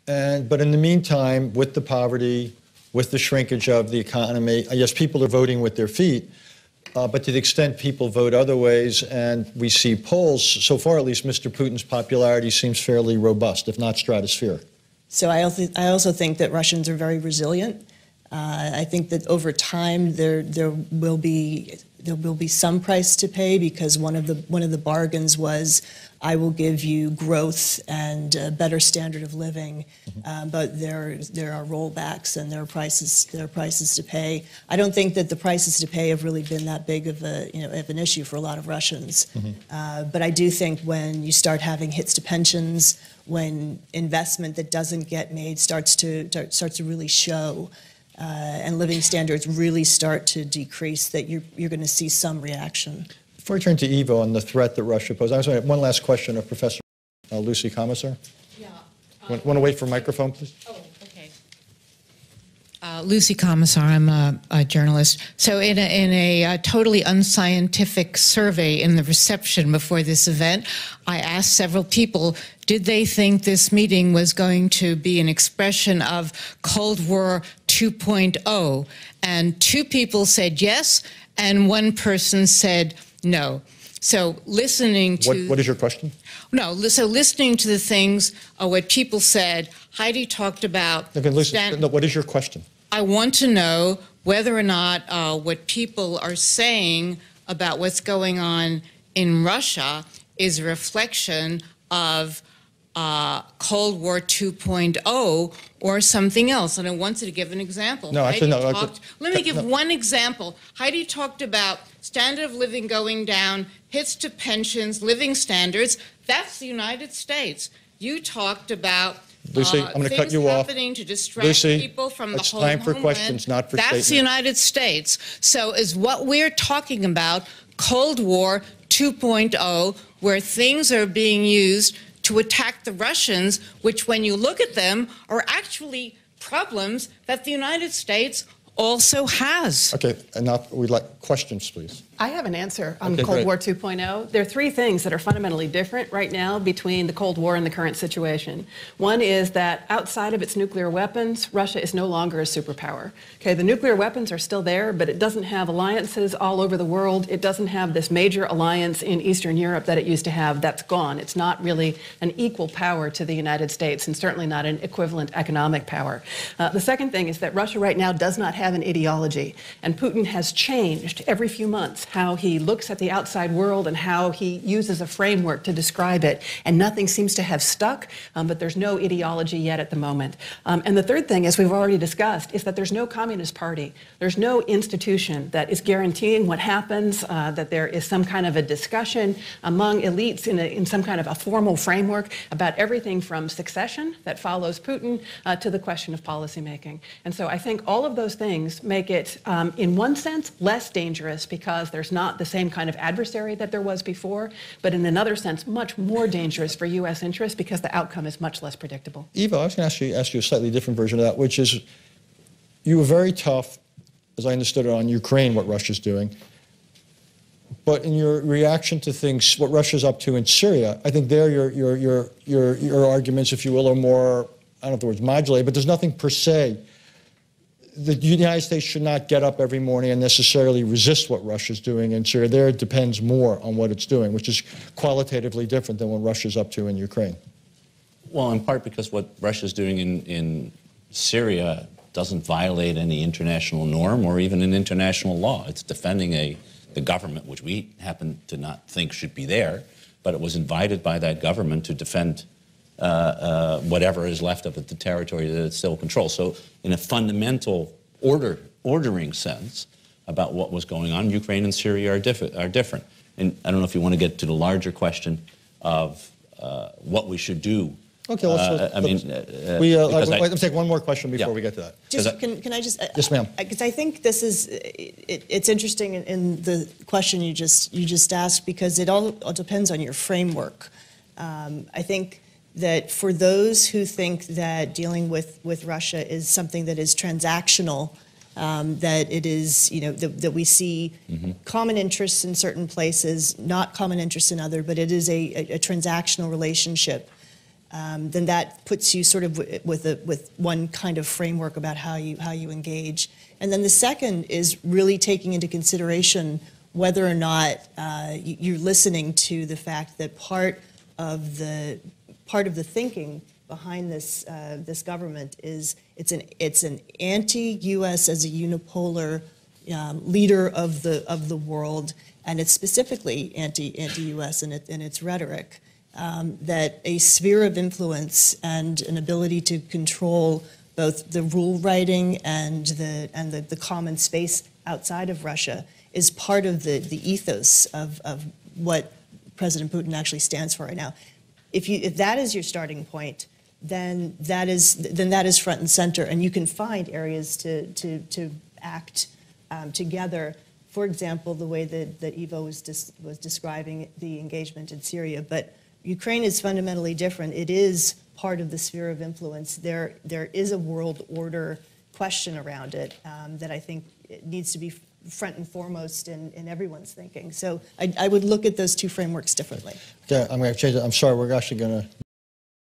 But in the meantime, with the poverty, with the shrinkage of the economy, yes, people are voting with their feet. But to the extent people vote other ways, and we see polls, so far at least, Mr. Putin's popularity seems fairly robust, if not stratospheric. So I also think that Russians are very resilient. I think that over time there will be some price to pay, because one of the bargains was, I will give you growth and a better standard of living, but there are rollbacks and there are prices to pay. I don't think that the prices to pay have really been that big of an issue for a lot of Russians. But I do think when you start having hits to pensions, when investment that doesn't get made starts to really show, and living standards really start to decrease, that you're going to see some reaction. Before I turn to Ivo on the threat that Russia poses, I was going to have one last question of Professor Lucy Komisar. Yeah. Want to wait for a microphone, please? Oh, okay. Lucy Komisar, I'm a journalist. So in a totally unscientific survey in the reception before this event, I asked several people, did they think this meeting was going to be an expression of Cold War 2.0? And 2 people said yes, and 1 person said no. So listening to... What is your question? No, so listening to the things, what people said, Heidi talked about... Okay, listen, no, what is your question? I want to know whether or not what people are saying about what's going on in Russia is a reflection of Cold War 2.0 or something else. And I wanted to give an example. No, actually, no. Let me give one example. Heidi talked about standard of living going down, hits to pensions, living standards. That's the United States. You talked about Lucy, I'm going to cut you off. Happening to distract Lucy, people from it's the time for homeland. questions, not for statements. That's the United States. So is what we're talking about Cold War 2.0, where things are being used to attack the Russians, which when you look at them are actually problems that the United States also has. Okay, and now we'd like questions, please. I have an answer on Okay, Cold great. War 2.0. There are 3 things that are fundamentally different right now between the Cold War and the current situation. One is that outside of its nuclear weapons, Russia is no longer a superpower. Okay, the nuclear weapons are still there, but it doesn't have alliances all over the world. It doesn't have this major alliance in Eastern Europe that it used to have. That's gone. It's not really an equal power to the United States, and certainly not an equivalent economic power. The second thing is that Russia right now does not have an ideology, and Putin has changed every few months how he looks at the outside world and how he uses a framework to describe it, and nothing seems to have stuck, but there's no ideology yet at the moment. And the third thing, as we've already discussed, is that there's no Communist Party. There's no institution that is guaranteeing what happens, that there is some kind of a discussion among elites in some kind of a formal framework about everything from succession that follows Putin to the question of policymaking. And so I think all of those things make it, in one sense, less dangerous, because there's not the same kind of adversary that there was before, but in another sense, much more dangerous for U.S. interests, because the outcome is much less predictable. Ivo, I was going to ask you a slightly different version of that, which is, you were very tough, as I understood it, on Ukraine, what Russia's doing. But in your reaction to things, what Russia's up to in Syria, I think there your arguments, if you will, are more, I don't know if the word's modulated, but there's nothing per se. The United States should not get up every morning and necessarily resist what Russia's doing in Syria. There it depends more on what it's doing, which is qualitatively different than what Russia's up to in Ukraine. Well, in part because what Russia's doing in Syria doesn't violate any international norm or even an international law. It's defending the government, which we happen to not think should be there, but it was invited by that government to defend whatever is left of it, the territory that it still controls. So in a fundamental ordering sense about what was going on, Ukraine and Syria are different. And I don't know if you want to get to the larger question of what we should do. Okay, let's take one more question before we get to that. Can I just... Yes, ma'am. Because I think this is... It's interesting in the question you just asked, because it all depends on your framework. I think that for those who think that dealing with Russia is something that is transactional, that it is, that we see common interests in certain places, not common interests in other, but it is a transactional relationship. then that puts you sort of with one kind of framework about how you engage. And then the second is really taking into consideration whether or not you're listening to the fact that part of the thinking behind this government is it's an anti-U.S. as a unipolar leader of the world, and it's specifically anti-U.S. in its rhetoric. That a sphere of influence and an ability to control both the rule writing and the common space outside of Russia is part of the ethos of what President Putin actually stands for right now. If that is your starting point, then that is front and center, and you can find areas to act together. For example, the way that Ivo was describing the engagement in Syria, but Ukraine is fundamentally different. It is part of the sphere of influence. There is a world order question around it that I think it needs to be front and foremost in everyone's thinking. So I would look at those two frameworks differently. Yeah, I'm going to change it. I'm sorry, we're actually going to